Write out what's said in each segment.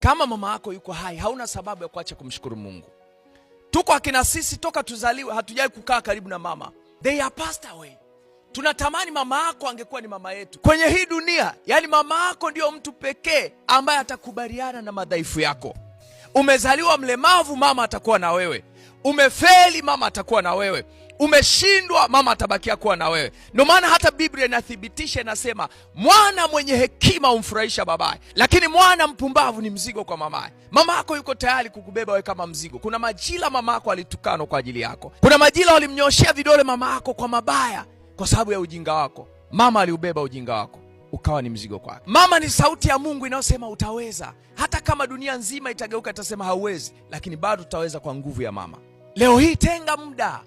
Kama mama yako yuko hai, hauna sababu ya kuacha kumshukuru Mungu. Tuko akina sisi toka tuzaliwe hatujai kukaa karibu na mama. They are passed away. Tunatamani mama yako angekuwa ni mama yetu kwenye hii dunia. Yani mama yako ndio mtu pekee ambaye atakubaliana na madhaifu yako. Umezaliwa mlemavu, mama atakuwa na wewe. Umefeli, mama atakuwa na wewe. Umeshindwa, mama atabakia kuwa na wewe. Ndio maana hata Biblia inathibitisha, inasema mwana mwenye hekima humfurahisha babaye, lakini mwana mpumbavu ni mzigo kwa mamaye. Mama yako yuko tayari kukubeba wewe kama mzigo. Kuna majira mama yako alitukana kwa ajili yako. Kuna majira walimnyoshea vidole mama yako kwa mabaya kwa sababu ya ujinga wako. Mama aliubeba ujinga wako, ukawa ni mzigo kwake. Mama ni sauti ya Mungu inayosema utaweza. Hata kama dunia nzima itageuka itasema hauwezi, lakini bado utaweza kwa nguvu ya mama. Leo hii tenga muda,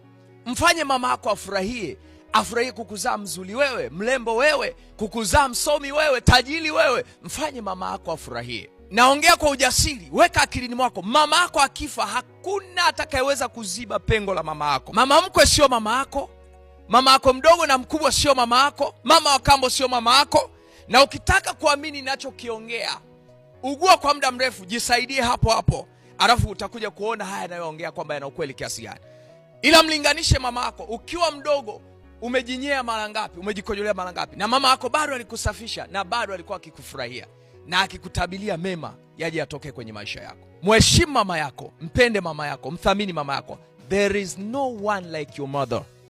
mfanye mama yako afurahie. Afurahie kukuzaa mzuri wewe, mlembo wewe, kukuzaa msomi wewe, tajiri wewe. Mfanye mama yako afurahie. Naongea kwa ujasiri, weka akilini mwako, mama yako akifa hakuna atakayeweza kuziba pengo la mama yako. Mama mkwe sio mama yako. Mama yako mdogo na mkubwa sio mama yako. Mama wa kambo sio mama yako. Na ukitaka kuamini ninachokiongea, ugua kwa muda mrefu, jisaidie hapo hapo, alafu utakuja kuona haya yanayoongea kwamba yana ukweli kiasi gani. Ila mlinganishe mama yako ukiwa mdogo, umejinyea mara ngapi, umejikojolea mara ngapi, na mama yako bado alikusafisha na bado alikuwa akikufurahia na akikutabilia mema yaje yatokee kwenye maisha yako. Mheshimu mama yako, mpende mama yako, mthamini mama yako. There is no one like your mother.